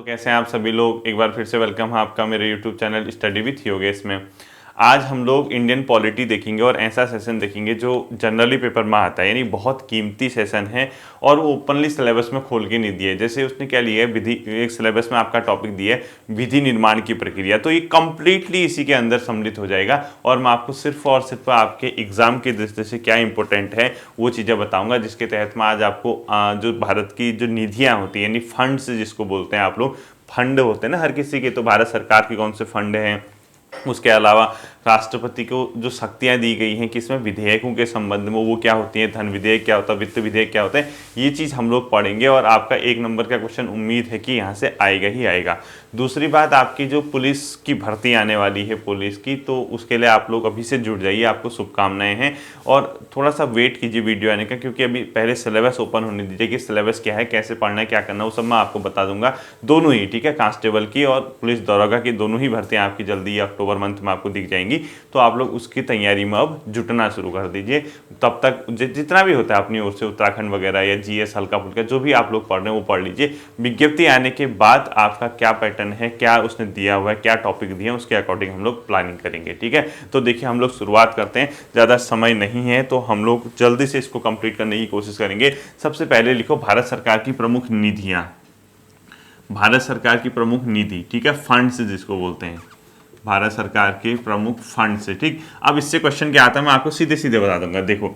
तो कैसे हैं आप सभी लोग। एक बार फिर से वेलकम है आपका मेरे YouTube channel study with Yogesh में। आज हम लोग इंडियन पॉलिटी देखेंगे और ऐसा सेशन देखेंगे जो जनरली पेपर में आता है, यानी बहुत कीमती सेशन है और वो ओपनली सिलेबस में खोल के नहीं दिया है। जैसे उसने क्या लिया है, विधि, एक सिलेबस में आपका टॉपिक दिया है विधि निर्माण की प्रक्रिया, तो ये कंप्लीटली इसी के अंदर सम्मिलित हो जाएगा और मैं आपको सिर्फ और सिर्फ आपके एग्जाम की दृष्टि से क्या इंपॉर्टेंट है वो चीज़ें बताऊंगा, जिसके तहत मैं आज आपको जो भारत की जो निधियाँ होती हैं, यानी फंड्स जिसको बोलते हैं आप लोग, फंड होते हैं ना हर किसी के, तो भारत सरकार के कौन से फंड हैं, उसके अलावा राष्ट्रपति को जो शक्तियां दी गई हैं किसमें, विधेयकों के संबंध में, वो क्या होती हैं, धन विधेयक क्या होता है, वित्त विधेयक क्या होता है, ये चीज़ हम लोग पढ़ेंगे और आपका एक नंबर का क्वेश्चन उम्मीद है कि यहाँ से आएगा ही आएगा। दूसरी बात, आपकी जो पुलिस की भर्ती आने वाली है पुलिस की, तो उसके लिए आप लोग अभी से जुड़ जाइए, आपको शुभकामनाएं हैं और थोड़ा सा वेट कीजिए वीडियो आने का, क्योंकि अभी पहले सिलेबस ओपन होने दीजिए कि सिलेबस क्या है, कैसे पढ़ना है, क्या करना है, वो सब मैं आपको बता दूंगा। दोनों ही, ठीक है, कांस्टेबल की और पुलिस दरोगा की दोनों ही भर्तियां आपकी जल्दी अक्टूबर मंथ में आपको दिख जाएंगी, तो आप लोग उसकी तैयारी में अब जुटना शुरू कर दीजिए। तब तक जितना भी होता है अपनी ओर से, उत्तराखंड वगैरह या जीएस हल्का फुल्का जो भी आप लोग पढ़ रहे हैं वो पढ़ लीजिए। विज्ञप्ति आने के बाद आपका क्या पैटर्न है, क्या उसने दिया हुआ है, क्या टॉपिक दिया है, उसके अकॉर्डिंग हम लोग प्लानिंग करेंगे, ठीक है। तो देखिए हम लोग शुरुआत करते हैं, ज़्यादा समय नहीं है तो हम लोग जल्दी से इसको कंप्लीट करने की कोशिश करेंगे। सबसे पहले लिखो भारत सरकार की प्रमुख निधियाँ, भारत सरकार की प्रमुख निधि, ठीक है, फंड्स जिसको बोलते हैं, भारत सरकार के प्रमुख फंड से, ठीक। अब इससे क्वेश्चन क्या आता है मैं आपको सीधे सीधे बता दूंगा। देखो,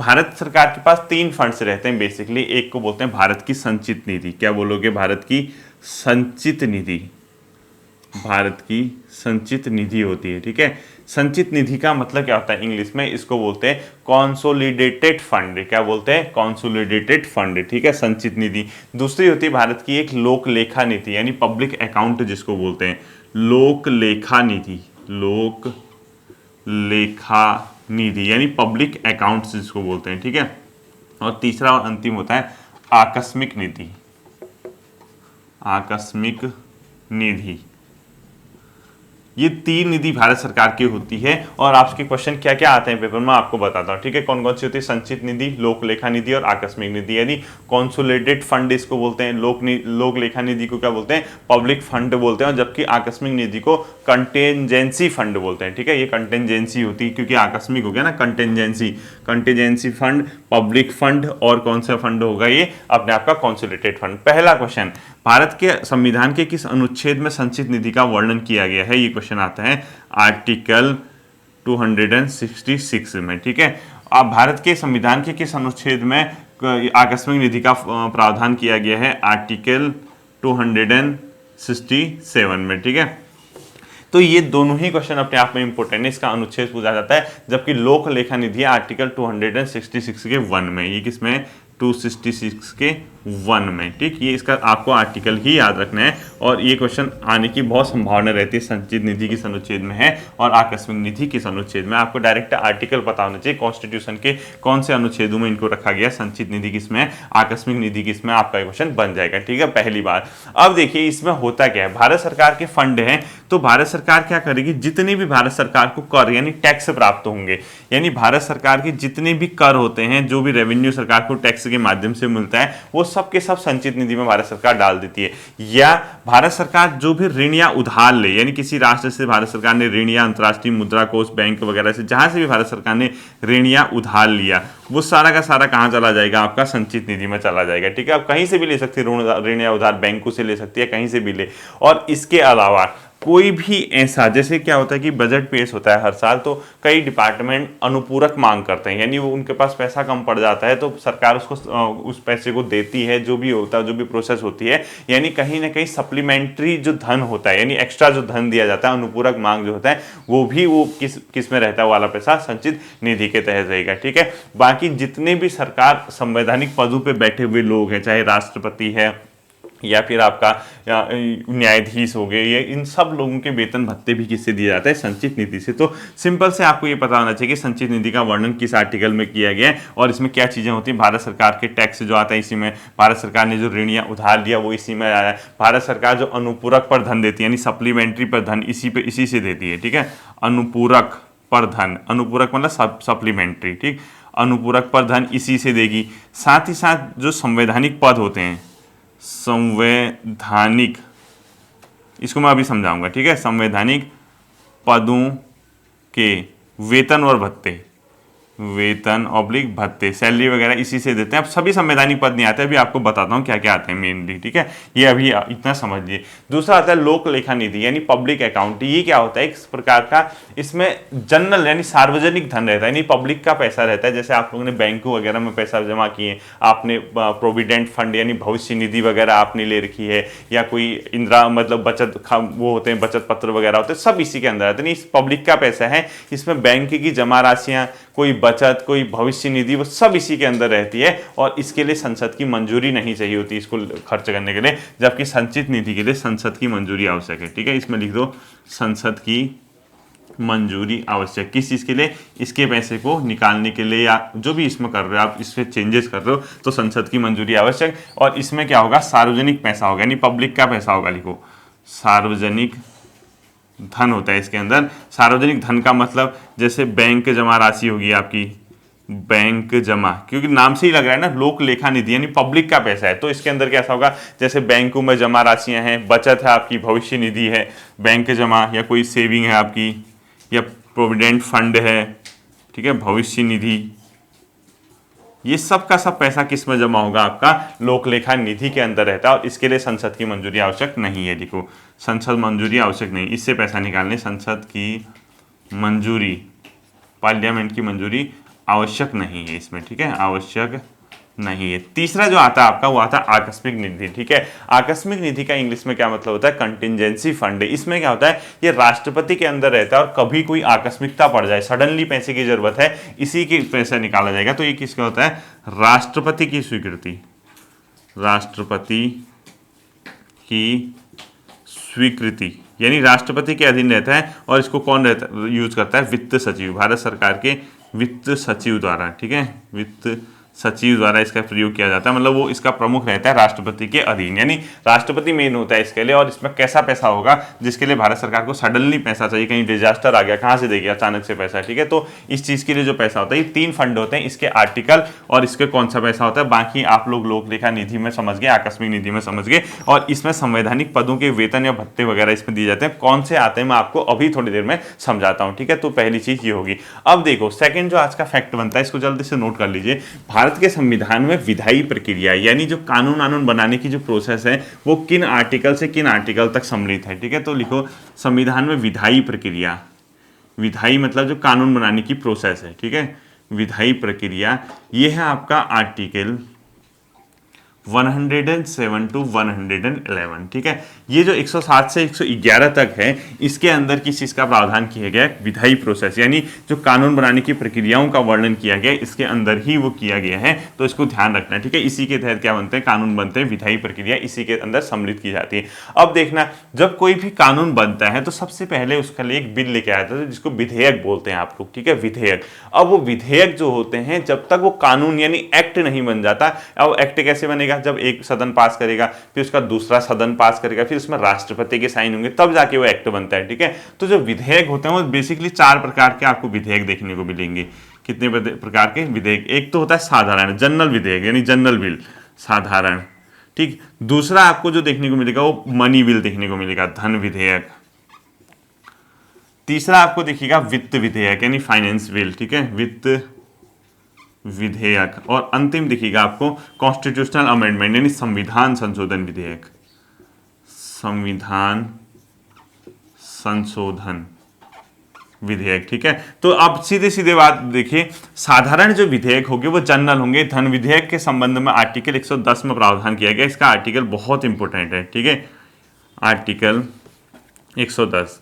भारत सरकार के पास तीन फंड्स रहते हैं बेसिकली। एक को बोलते हैं भारत की संचित निधि, क्या बोलोगे, भारत की संचित निधि, भारत की संचित निधि होती है, ठीक है। संचित निधि का मतलब क्या होता है इंग्लिश में, इसको बोलते हैं कॉन्सोलिडेटेड फंड, क्या बोलते हैं, कॉन्सोलिडेटेड फंड, ठीक है, संचित निधि। दूसरी होती है भारत की एक लोक लेखा नीति, यानी पब्लिक अकाउंट जिसको बोलते हैं, लोक लेखा निधि, लोक लेखा निधि यानी पब्लिक अकाउंट्स जिसको बोलते हैं, ठीक है। और तीसरा और अंतिम होता है आकस्मिक निधि, आकस्मिक निधि। ये तीन निधि भारत सरकार की होती है और आपके क्वेश्चन क्या क्या आते हैं पेपर में आपको बताता हूँ, ठीक है। कौन कौन सी होती है, संचित निधि, लोक लेखा निधि और आकस्मिक निधि, यानी कॉन्सोलिडेटेड फंड इसको बोलते हैं, लोक लेखा निधि को क्या बोलते हैं, पब्लिक फंड बोलते हैं, और जबकि आकस्मिक निधि को कंटेंजेंसी फंड बोलते हैं, ठीक है। ये कंटेंजेंसी होती है क्योंकि आकस्मिक हो गया ना, contingency, contingency fund, public fund और कौन सा फंड होगा ये, अपने आप का कॉन्सोलिडेटेड फंड। पहला क्वेश्चन, भारत के संविधान के किस अनुच्छेद में संचित निधि का वर्णन किया गया है, ये क्वेश्चन आता है आर्टिकल 266 में, ठीक है। अब भारत के संविधान के किस अनुच्छेद में आकस्मिक निधि का प्रावधान किया गया है, आर्टिकल 267 में, ठीक है। तो ये दोनों ही क्वेश्चन अपने आप में इंपॉर्टेंट है, इसका अनुच्छेद पूछा जाता है, जबकि लोक लेखा निधि आर्टिकल 266 के 1 में, ये किसमें, 266 के 1 में, ठीक। ये इसका आपको आर्टिकल ही याद रखना है और ये क्वेश्चन आने की बहुत संभावना रहती है, संचित निधि किस अनुच्छेद में है और आकस्मिक निधि किस अनुच्छेद में। आपको डायरेक्ट आर्टिकल पता होना चाहिए, कॉन्स्टिट्यूशन के कौन से अनुच्छेदों में इनको रखा गया, संचित निधि किसमें, आकस्मिक निधि किसमें, आपका क्वेश्चन बन जाएगा, ठीक है, पहली बार। अब देखिए इसमें होता क्या है, भारत सरकार के फंड हैं तो भारत सरकार क्या करेगी, जितने भी भारत सरकार को कर यानी टैक्स प्राप्त होंगे, यानी भारत सरकार के जितने भी कर होते हैं, जो भी रेवेन्यू सरकार को टैक्स के माध्यम से मिलता है, वो सब के सब संचित निधि में भारत सरकार डाल देती है। या भारत सरकार जो भी ऋण या उधार ले, यानी किसी राष्ट्र से भारत सरकार ने ऋण या अंतर्राष्ट्रीय मुद्रा कोष, बैंक वगैरह से जहां से भी भारत सरकार ने ऋण या उधार लिया, वो सारा का सारा कहां चला जाएगा, आपका संचित निधि में चला जाएगा, ठीक है। आप कहीं से भी ले सकते हैं ऋण या उधार, बैंकों से ले सकती है, कहीं से भी ले। और इसके अलावा कोई भी ऐसा, जैसे क्या होता है कि बजट पेश होता है हर साल, तो कई डिपार्टमेंट अनुपूरक मांग करते हैं, यानी वो उनके पास पैसा कम पड़ जाता है तो सरकार उसको उस पैसे को देती है, जो भी होता है, जो भी प्रोसेस होती है, यानी कहीं ना कहीं सप्लीमेंट्री जो धन होता है, यानी एक्स्ट्रा जो धन दिया जाता है, अनुपूरक मांग जो होता है, वो भी वो किस में रहता है, वाला पैसा संचित निधि के तहत रहेगा, ठीक है। बाकी जितने भी सरकार संवैधानिक पदों पर बैठे हुए लोग हैं, चाहे राष्ट्रपति है या फिर आपका न्यायाधीश हो गए, ये इन सब लोगों के वेतन भत्ते भी किससे दिया जाता है, संचित निधि से। तो सिंपल से आपको ये पता होना चाहिए कि संचित निधि का वर्णन किस आर्टिकल में किया गया है और इसमें क्या चीज़ें होती हैं। भारत सरकार के टैक्स जो आता है इसी में, भारत सरकार ने जो ऋण या उधार लिया वो इसी में आया है, भारत सरकार जो अनुपूरक पर धन देती है यानी सप्लीमेंट्री पर धन इसी से देती है, ठीक है। अनुपूरक पर धन, अनुपूरक मतलब सप्लीमेंट्री, ठीक, अनुपूरक पर धन इसी से देगी। साथ ही साथ जो संवैधानिक पद होते हैं, संवैधानिक इसको मैं अभी समझाऊंगा, ठीक है। संवैधानिक पदों के वेतन और भत्ते, वेतन ऑब्लिक भत्ते, सैलरी वगैरह इसी से देते हैं। अब सभी संवैधानिक पद नहीं आते, अभी आपको बताता हूँ क्या क्या आते हैं मेनली, ठीक है। ये अभी इतना समझ लिए। दूसरा आता है लोक लेखा निधि यानी पब्लिक अकाउंट। ये क्या होता है, एक प्रकार का इसमें जनरल यानी सार्वजनिक धन रहता है, यानी पब्लिक का पैसा रहता है। जैसे आप लोगों ने बैंकों वगैरह में पैसा जमा किए, आपने प्रोविडेंट फंड यानी भविष्य निधि वगैरह आपने ले रखी है, या कोई इंदिरा मतलब बचत वो होते हैं, बचत पत्र वगैरह होते हैं, सब इसी के अंदर आते हैं। इस पब्लिक का पैसा है, इसमें बैंक की जमा राशियां, कोई बचत, कोई भविष्य निधि, वो सब इसी के अंदर रहती है। और इसके लिए संसद की मंजूरी नहीं चाहिए होती इसको खर्च करने के लिए, जबकि संचित निधि के लिए संसद की मंजूरी आवश्यक है, ठीक है। इसमें लिख दो संसद की मंजूरी आवश्यक। किस चीज़ के लिए, इसके पैसे को निकालने के लिए, या जो भी इसमें कर रहे हो आप, इसमें चेंजेस कर रहे हो तो संसद की मंजूरी आवश्यक। और इसमें क्या होगा, सार्वजनिक पैसा होगा, यानी पब्लिक का पैसा होगा। लिखो सार्वजनिक धन होता है इसके अंदर। सार्वजनिक धन का मतलब जैसे बैंक जमा राशि होगी आपकी, बैंक जमा, क्योंकि नाम से ही लग रहा है ना, लोक लेखा निधि यानी पब्लिक का पैसा है, तो इसके अंदर कैसा होगा, जैसे बैंकों में जमा राशियां हैं, बचत है आपकी, भविष्य निधि है, बैंक जमा, या कोई सेविंग है आपकी, या प्रोविडेंट फंड है, ठीक है, भविष्य निधि, ये सब का सब पैसा किस में जमा होगा, आपका लोक लेखा निधि के अंदर रहता है। और इसके लिए संसद की मंजूरी आवश्यक नहीं है। देखो संसद मंजूरी आवश्यक नहीं, इससे पैसा निकालने संसद की मंजूरी, पार्लियामेंट की मंजूरी आवश्यक नहीं है इसमें, ठीक है, आवश्यक नहीं है। तीसरा जो आता है आपका, वो आता है आकस्मिक निधि, ठीक है। आकस्मिक निधि का इंग्लिश में क्या मतलब होता है, कंटिजेंसी फंड। इसमें क्या होता है, ये राष्ट्रपति के अंदर रहता है, और कभी कोई आकस्मिकता पड़ जाए, सडनली पैसे की जरूरत है, इसी के पैसा निकाला जाएगा। तो ये किसका होता है, राष्ट्रपति की स्वीकृति, राष्ट्रपति की स्वीकृति, यानी राष्ट्रपति के अधीन रहता है। और इसको कौन रहता यूज करता है, वित्त सचिव, भारत सरकार के वित्त सचिव द्वारा, ठीक है, वित्त सचिव द्वारा इसका प्रयोग किया जाता है। मतलब वो इसका प्रमुख रहता है राष्ट्रपति के अधीन, यानी राष्ट्रपति मेन होता है इसके लिए। और इसमें कैसा पैसा होगा, जिसके लिए भारत सरकार को सडनली पैसा चाहिए, कहीं डिजास्टर आ गया, कहाँ से देगी अचानक से पैसा, ठीक है। तो इस चीज के लिए जो पैसा होता है, ये 3 फंड होते हैं, इसके आर्टिकल और इसके कौन सा पैसा होता है, बाकी आप लोग लोक लेखा निधि में समझ गए, आकस्मिक निधि में समझ गए। और इसमें संवैधानिक पदों के वेतन या भत्ते वगैरह इसमें दिए जाते हैं। कौन से आते हैं मैं आपको अभी थोड़ी देर में समझाता हूँ, ठीक है। तो पहली चीज ये होगी। अब देखो सेकंड जो आज का फैक्ट बनता है, इसको जल्दी से नोट कर लीजिए। भारत के संविधान में विधायी प्रक्रिया यानी जो कानून बनाने की जो प्रोसेस है, वो किन आर्टिकल से किन आर्टिकल तक सम्मिलित है, ठीक है। तो लिखो संविधान में विधायी प्रक्रिया, विधायी मतलब जो कानून बनाने की प्रोसेस है, ठीक है, विधायी प्रक्रिया, ये है आपका आर्टिकल 107 टू 111, ठीक है। ये जो 107 से 111 तक है, इसके अंदर किस चीज का प्रावधान किया गया है, विधायी प्रोसेस, यानी जो कानून बनाने की प्रक्रियाओं का वर्णन किया गया है, इसके अंदर ही वो किया गया है। तो इसको ध्यान रखना है, ठीक है। इसी के तहत क्या बनते हैं, कानून बनते हैं, विधायी प्रक्रिया इसी के अंदर सम्मिलित की जाती है। अब देखना, जब कोई भी कानून बनता है तो सबसे पहले उसके लिए एक बिल लेके आया था, जिसको विधेयक बोलते हैं आप लोग, ठीक है, विधेयक। अब वो विधेयक जो होते हैं, जब तक वो कानून यानी एक्ट नहीं बन जाता, अब एक्ट कैसे बनेगा, जब एक सदन पास करेगा, फिर उसका दूसरा सदन पास करेगा, फिर उसमें राष्ट्रपति के साइन होंगे, तब जाके वो एक्ट बनता है, ठीक है। तो जो विधेयक होते हैं वो बेसिकली 4 प्रकार के आपको विधेयक देखने को मिलेंगे। कितने प्रकार के विधेयक, एक तो होता है साधारण जनरल विधेयक यानी जनरल बिल, साधारण, ठीक। दूसरा आपको जो देखने को मिलेगा वो मनी बिल देखने को मिलेगा, धन विधेयक। तीसरा आपको देखिएगा वित्त विधेयक यानी फाइनेंस बिल, ठीक है, वित्त विधेयक। और अंतिम देखिएगा आपको कॉन्स्टिट्यूशनल अमेंडमेंट यानी संविधान संशोधन विधेयक, संविधान संशोधन विधेयक, ठीक है। तो अब सीधे सीधे बात देखिए, साधारण जो विधेयक होंगे वो जनरल होंगे। धन विधेयक के संबंध में आर्टिकल 110 में प्रावधान किया गया, इसका आर्टिकल बहुत इंपॉर्टेंट है, ठीक है, आर्टिकल 110,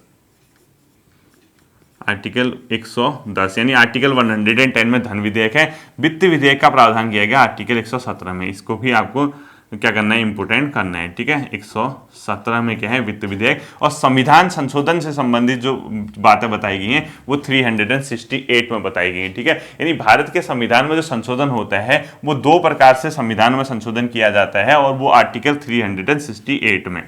आर्टिकल 110 यानी आर्टिकल 110 में धन विधेयक है। वित्त विधेयक का प्रावधान किया गया आर्टिकल 117 में, इसको भी आपको क्या करना है, इंपोर्टेंट करना है, ठीक है। 117 में क्या है, वित्त विधेयक। और संविधान संशोधन से संबंधित जो बातें बताई गई हैं वो 368 में बताई गई हैं, ठीक है। यानी भारत के संविधान में जो संशोधन होता है वो 2 प्रकार से संविधान में संशोधन किया जाता है, और वो आर्टिकल 368 में,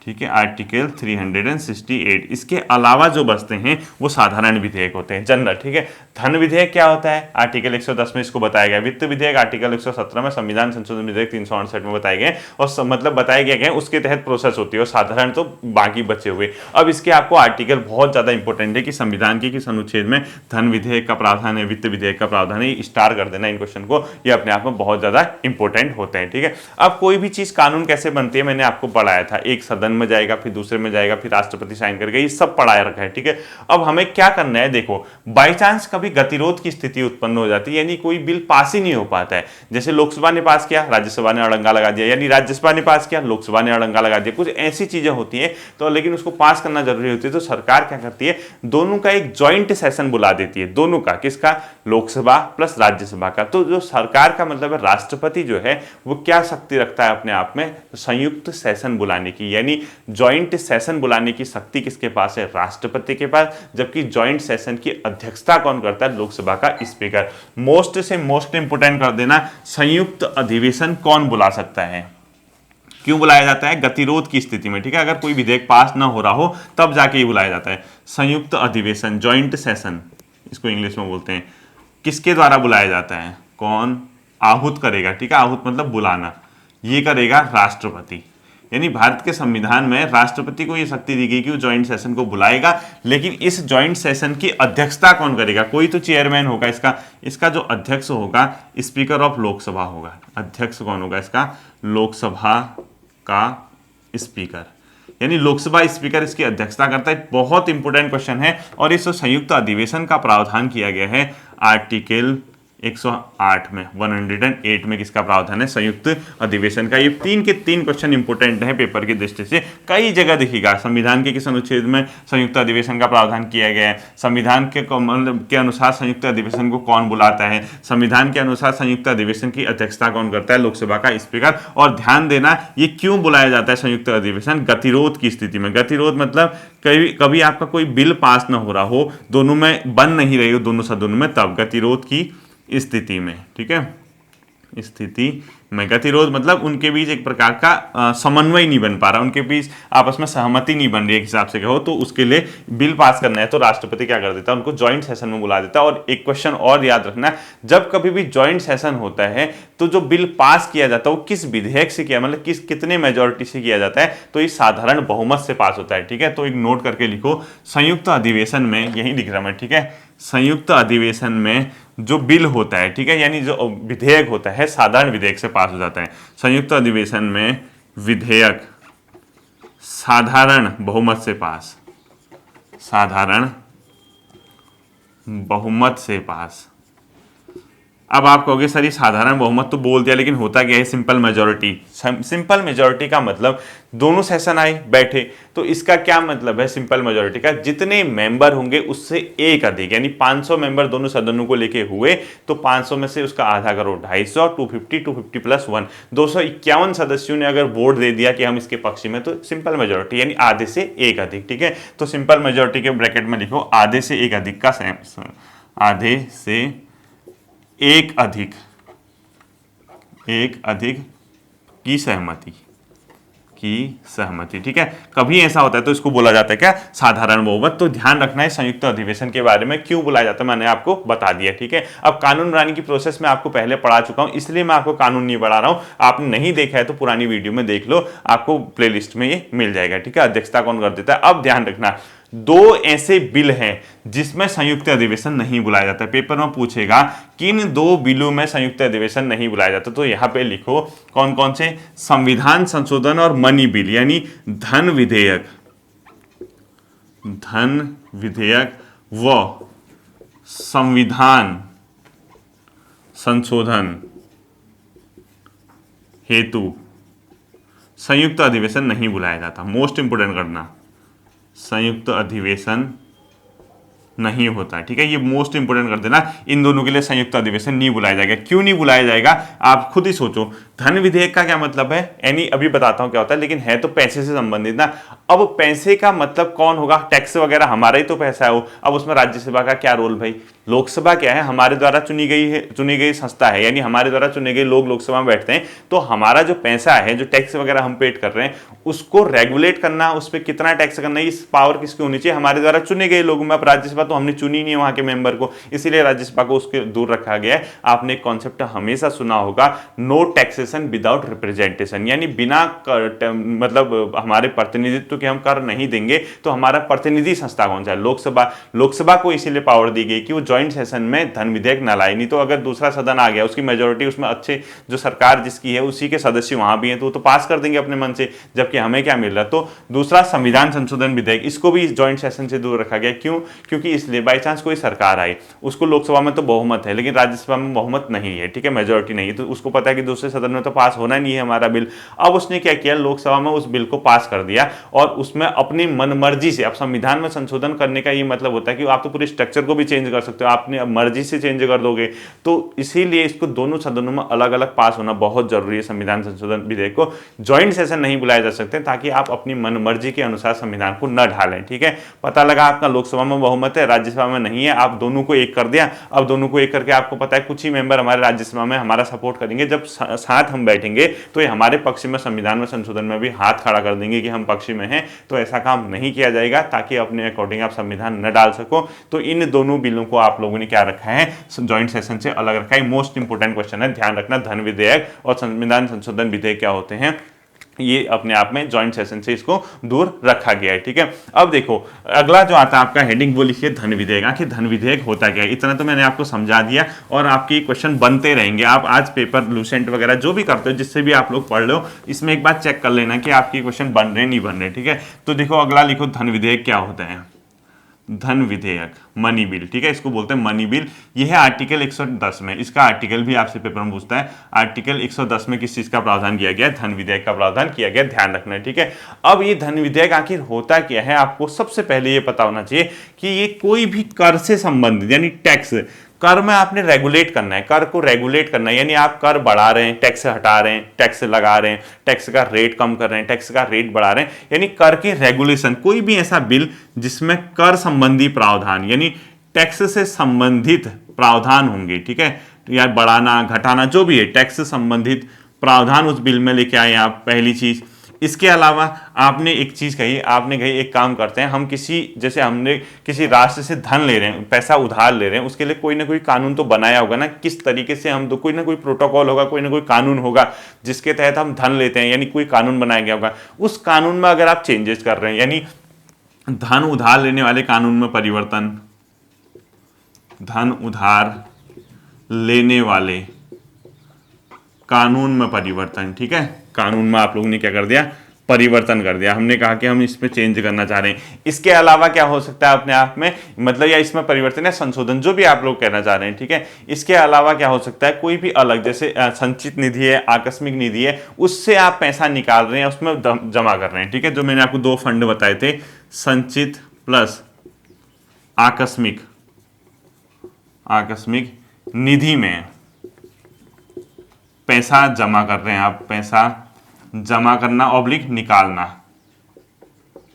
ठीक है, आर्टिकल 368। इसके अलावा जो बचते हैं वो साधारण विधेयक होते हैं, जनरल। ठीक है, धन विधेयक क्या होता है, आर्टिकल 110 में इसको बताया गया। वित्त विधेयक आर्टिकल 117 में, संविधान संशोधन विधेयक 368 में बताए गए, और मतलब बताया गया है उसके तहत प्रोसेस होती है, और साधारण तो बाकी बचे हुए। अब इसके आपको आर्टिकल बहुत ज्यादा इंपॉर्टेंट है कि संविधान के किस अनुच्छेद में धन विधेयक का प्रावधान है, वित्त विधेयक का प्रावधान है। स्टार कर देना इन क्वेश्चन को, ये अपने आप में बहुत ज्यादा इंपॉर्टेंट होते हैं। ठीक है, अब कोई भी चीज कानून कैसे बनती है मैंने आपको पढ़ाया था, एक सदन में जाएगा, फिर दूसरे में जाएगा, फिर राष्ट्रपति साइन करके, ये सब पढ़ाया रखा है। ठीक है, अब हमें क्या करना है, देखो बाई चांस कभी गतिरोध की स्थिति उत्पन्न हो जाती है, यानी कोई बिल पास ही नहीं हो पाता है, जैसे लोकसभा ने पास किया, राज्यसभा ने अड़ंगा लगा दिया, यानी राज्यसभा ने पास किया, लोकसभा ने अड़ंगा लगा दिया, कुछ ऐसी चीजें होती है तो, लेकिन उसको पास करना जरूरी होती है, तो सरकार क्या करती है, दोनों का एक ज्वाइंट सेशन बुला देती है, दोनों का, किसका, लोकसभा प्लस राज्यसभा का। तो जो सरकार का मतलब है, राष्ट्रपति जो है वो क्या शक्ति रखता है अपने आप में, संयुक्त सेशन बुलाने की, यानी ज्वाइंट सेशन बुलाने की शक्ति किसके पास है, राष्ट्रपति के पास। जबकि ज्वाइंट सेशन की अध्यक्षता कौन करता है, लोकसभा का स्पीकर। मोस्ट से मोस्ट इंपोर्टेंट कर देना, संयुक्त अधिवेशन कौन बुला सकता है, क्यों बुलाया जाता है, गतिरोध की स्थिति में। ठीक है, अगर कोई विधेयक पास ना हो रहा हो तब जाके ये बुलाया जाता है, संयुक्त अधिवेशन, ज्वाइंट सेशन इसको इंग्लिश में बोलते हैं। किसके द्वारा बुलाया जाता है, कौन आहूत करेगा। ठीक है, आहूत मतलब बुलाना, ये करेगा राष्ट्रपति। यानी भारत के संविधान में राष्ट्रपति को यह शक्ति दी गई कि वो ज्वाइंट सेशन को बुलाएगा, लेकिन इस ज्वाइंट सेशन की अध्यक्षता कौन करेगा, कोई तो चेयरमैन होगा इसका जो अध्यक्ष होगा स्पीकर ऑफ लोकसभा होगा। अध्यक्ष कौन होगा इसका, लोकसभा का स्पीकर, यानी लोकसभा स्पीकर इसकी अध्यक्षता करता है। बहुत इंपॉर्टेंट क्वेश्चन है, और इस संयुक्त अधिवेशन का प्रावधान किया गया है आर्टिकल 108 में, 108 में किसका प्रावधान है, संयुक्त अधिवेशन का। ये तीन के तीन क्वेश्चन इंपोर्टेंट है पेपर की दृष्टि से, कई जगह दिखेगा। संविधान के किस अनुच्छेद में संयुक्त अधिवेशन का प्रावधान किया गया है, संविधान के अनुसार संयुक्त अधिवेशन को कौन बुलाता है, संविधान के अनुसार संयुक्त अधिवेशन की अध्यक्षता कौन करता है, लोकसभा का स्पीकर। और ध्यान देना, ये क्यों बुलाया जाता है संयुक्त अधिवेशन, गतिरोध की स्थिति में। गतिरोध मतलब कभी आपका कोई बिल पास ना हो रहा हो, दोनों में बन नहीं रही हो दोनों सदनों में, तब गतिरोध की स्थिति में। ठीक है, स्थिति में गतिरोध मतलब उनके बीच एक प्रकार का समन्वय नहीं बन पा रहा, उनके बीच आपस में सहमति नहीं बन रही एक हिसाब से कहो तो, उसके लिए बिल पास करना है तो राष्ट्रपति क्या कर देता है, उनको ज्वाइंट सेशन में बुला देता है। और एक क्वेश्चन और याद रखना, जब कभी भी ज्वाइंट सेशन होता है तो जो बिल पास किया जाता है वो किस विधेयक से किया, मतलब कितने मेजोरिटी से किया जाता है, तो ये साधारण बहुमत से पास होता है। ठीक है, तो एक नोट करके लिखो, संयुक्त अधिवेशन में, यही लिख रहा मैं। ठीक है, संयुक्त अधिवेशन में जो बिल होता है, ठीक है, यानी जो विधेयक होता है साधारण विधेयक से पास हो जाता है। संयुक्त अधिवेशन में विधेयक साधारण बहुमत से पास, साधारण बहुमत से पास। अब आप कहोगे सर ये साधारण बहुमत तो बोल दिया, लेकिन होता क्या है, सिंपल मेजोरिटी। सिंपल मेजोरिटी का मतलब दोनों सेशन आए बैठे, तो इसका क्या मतलब है सिंपल मेजोरिटी का, जितने मेंबर होंगे उससे एक अधिक, यानी 500 मेंबर दोनों सदनों को लेके हुए तो 500 में से उसका आधा करो 250, 250 प्लस 1, 251 सदस्यों ने अगर वोट दे दिया कि हम इसके पक्ष में, तो सिंपल मेजोरिटी यानी आधे से एक अधिक। ठीक है, तो सिंपल मेजोरिटी के ब्रैकेट में लिखो आधे से एक अधिक का, आधे से एक अधिक की सहमति। ठीक है, कभी ऐसा होता है तो इसको बोला जाता है क्या, साधारण बहुमत। तो ध्यान रखना है संयुक्त अधिवेशन के बारे में क्यों बुलाया जाता है, मैंने आपको बता दिया। ठीक है, अब कानून बनाने की प्रोसेस में आपको पहले पढ़ा चुका हूं, इसलिए मैं आपको कानून नहीं पढ़ा रहा हूं। आपने नहीं देखा है तो पुरानी वीडियो में देख लो, आपको प्लेलिस्ट में ये मिल जाएगा। ठीक है, अध्यक्षता कौन कर देता है। अब ध्यान रखना, दो ऐसे बिल हैं जिसमें संयुक्त अधिवेशन नहीं बुलाया जाता है। पेपर में पूछेगा किन दो बिलों में संयुक्त अधिवेशन नहीं बुलाया जाता, तो यहां पे लिखो कौन कौन से, संविधान संशोधन और मनी बिल, यानी धन विधेयक व संविधान संशोधन हेतु संयुक्त अधिवेशन नहीं बुलाया जाता। मोस्ट इंपोर्टेंट करना, संयुक्त अधिवेशन नहीं होता है। ठीक है, ये मोस्ट इंपोर्टेंट कर देना, इन दोनों के लिए संयुक्त अधिवेशन नहीं बुलाया जाएगा। क्यों नहीं बुलाया जाएगा आप खुद ही सोचो, धन विधेयक का क्या मतलब है, यानी अभी बताता हूं क्या होता है, लेकिन है तो पैसे से संबंधित ना। अब पैसे का मतलब कौन होगा, टैक्स वगैरह हमारा ही तो पैसा है वो। अब उसमें राज्यसभा का क्या रोल भाई, लोकसभा क्या है, हमारे द्वारा चुनी गई संस्था है, यानी हमारे द्वारा चुने गए लोग लोकसभा में बैठते हैं। तो हमारा जो पैसा है, जो टैक्स वगैरह हम पेड कर रहे हैं, उसको रेगुलेट करना, उस पर कितना टैक्स करना, इस पावर किसकी होनी चाहिए, हमारे द्वारा चुने गए लोगों में। अब राज्यसभा तो हमने चुनी नहीं है वहां के मेंबर को, इसीलिए राज्यसभा को उसके दूर रखा गया है। आपने एक कॉन्सेप्ट हमेशा सुना होगा, नो टैक्सेशन विदाउट रिप्रेजेंटेशन, यानी बिना मतलब हमारे प्रतिनिधित्व के हम कर नहीं देंगे। तो हमारा प्रतिनिधि संस्था कौन सा है, लोकसभा। लोकसभा को इसीलिए पावर दी गई कि वो ज्वाइंट सेशन में धन विधेयक न लाए, नहीं तो अगर दूसरा सदन आ गया, उसकी मेजोरिटी उसमें अच्छे, जो सरकार जिसकी है उसी के सदस्य वहां भी हैं, तो वो तो पास कर देंगे अपने मन से, जबकि हमें क्या मिल रहा है। तो दूसरा संविधान संशोधन विधेयक, इसको भी ज्वाइंट सेशन से दूर रखा गया। क्यों, क्योंकि इसलिए बाई चांस कोई सरकार आई, उसको लोकसभा में तो बहुमत है लेकिन राज्यसभा में बहुमत नहीं है, ठीक है, मेजोरिटी नहीं है, तो उसको पता है कि दूसरे सदन में तो पास होना नहीं है हमारा बिल। अब उसने क्या किया, लोकसभा में उस बिल को पास कर दिया और उसमें अपनी मनमर्जी से, अब संविधान में संशोधन करने का ये मतलब होता है कि आप तो पूरे स्ट्रक्चर को भी चेंज कर सकते हो, आपने मर्जी से चेंज कर दोगे। तो इसीलिए इसको दोनों सदनों में अलग अलग पास होना बहुत जरूरी है। संविधान संशोधन विधेयक को ज्वाइंट सेशन नहीं बुलाया जा सकते ताकि आप अपनी मनमर्जी के अनुसार संविधान को न ढालें, ठीक है। पता लगा आपका लोकसभा में बहुमत है, राज्यसभा में नहीं है, आप दोनों को एक कर दिया। अब दोनों को एक करके आपको पता है कुछ ही मेंबर हमारे राज्यसभा में हमारा सपोर्ट करेंगे, जब साथ हम बैठेंगे तो ये हमारे पक्ष में संविधान में संशोधन में भी हाथ खड़ा कर देंगे कि हम पक्ष में हैं। तो ऐसा काम नहीं किया जाएगा ताकि अपने अकॉर्डिंग आप संविधान न डाल सको। तो इन दोनों बिलों को आप लोगों ने क्या रखा है, ज्वाइंट सेशन से अलग रखा है। मोस्ट इंपोर्टेंट क्वेश्चन है, ध्यान रखना। धन विधेयक और संविधान संशोधन विधेयक क्या होते हैं, ये अपने आप में ज्वाइंट सेशन से इसको दूर रखा गया है, ठीक है। अब देखो अगला जो आता है आपका हेडिंग, वो लिखिए धन विधेयक। आखिर धन विधेयक होता क्या है, इतना तो मैंने आपको समझा दिया और आपके क्वेश्चन बनते रहेंगे। आप आज पेपर लूसेंट वगैरह जो भी करते हो, जिससे भी आप लोग पढ़ लो, इसमें एक बार चेक कर लेना कि आपके क्वेश्चन बन रहे नहीं बन रहे, ठीक है। तो देखो अगला लिखो, धन विधेयक क्या होता है। धन विधेयक, मनी बिल, ठीक है, इसको बोलते हैं मनी बिल। यह है आर्टिकल 110 में, इसका आर्टिकल भी आपसे पेपर में पूछता है। आर्टिकल 110 में किस चीज का प्रावधान किया गया, धन विधेयक का प्रावधान किया गया, ध्यान रखना है, ठीक है। अब ये धन विधेयक आखिर होता क्या है, आपको सबसे पहले ये पता होना चाहिए कि ये कोई भी कर से संबंधित, यानी टैक्स, कर में आपने रेगुलेट करना है, कर को रेगुलेट करना है, यानी आप कर बढ़ा रहे हैं, टैक्स हटा रहे हैं, टैक्स लगा रहे हैं, टैक्स का रेट कम कर रहे हैं, टैक्स का रेट बढ़ा रहे हैं, यानी कर के रेगुलेशन। कोई भी ऐसा बिल जिसमें कर संबंधी प्रावधान, यानी टैक्स से संबंधित प्रावधान होंगे, ठीक है, या बढ़ाना घटाना जो भी है, टैक्स से संबंधित प्रावधान उस बिल में लेके आए आप, पहली चीज। इसके अलावा आपने एक चीज कही, आपने कही एक काम करते हैं हम, किसी जैसे हमने किसी राष्ट्र से धन ले रहे हैं, पैसा उधार ले रहे हैं, उसके लिए कोई ना कोई कानून तो बनाया होगा ना, किस तरीके से हम, तो कोई ना कोई प्रोटोकॉल होगा, कोई ना कोई कानून होगा जिसके तहत हम धन लेते हैं, यानी कोई कानून बनाया गया होगा। उस कानून में अगर आप चेंजेस कर रहे हैं, यानी धन उधार लेने वाले कानून में परिवर्तन, धन उधार लेने वाले कानून में परिवर्तन, ठीक है, कानून में आप लोगों ने क्या कर दिया, परिवर्तन कर दिया। हमने कहा कि हम इसमें चेंज करना चाह रहे हैं। इसके अलावा क्या हो सकता है अपने आप में, मतलब या इसमें परिवर्तन या संशोधन, जो भी आप लोग कहना चाह रहे हैं, ठीक है। इसके अलावा क्या हो सकता है, कोई भी अलग, जैसे संचित निधि है, आकस्मिक निधि है, उससे आप पैसा निकाल रहे हैं, उसमें जमा कर रहे हैं, ठीक है। जो मैंने आपको दो फंड बताए थे, संचित प्लस आकस्मिक, आकस्मिक निधि में पैसा जमा कर रहे हैं आप, पैसा जमा करना ऑब्लिक निकालना।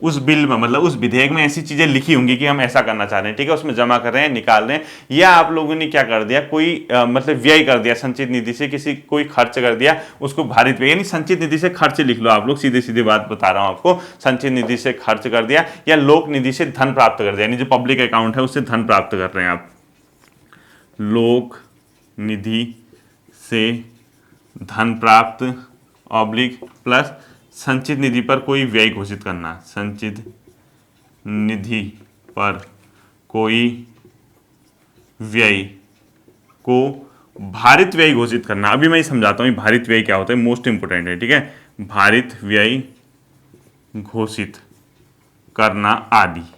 उस बिल में, मतलब उस विधेयक में ऐसी चीजें लिखी होंगी कि हम ऐसा करना चाह रहे हैं, ठीक है, उसमें जमा कर रहे हैं, निकाल रहे हैं। या आप लोगों ने क्या कर दिया, कोई मतलब व्यय कर दिया, संचित निधि से किसी कोई खर्च कर दिया, उसको भारित व्यय, यानी संचित निधि से खर्च लिख लो आप लोग, सीधे सीधे बात बता रहा हूं आपको, संचित निधि से खर्च कर दिया, या लोक निधि से धन प्राप्त कर दिया, यानी जो पब्लिक अकाउंट है उससे धन प्राप्त कर रहे हैं आप, लोक निधि से धन प्राप्त ऑब्लिक प्लस संचित निधि पर कोई व्यय घोषित करना, संचित निधि पर कोई व्यय को भारित व्यय घोषित करना। अभी मैं समझाता हूँ भारित व्यय क्या होता है, मोस्ट इंपोर्टेंट है, ठीक है। भारित व्यय घोषित करना आदि,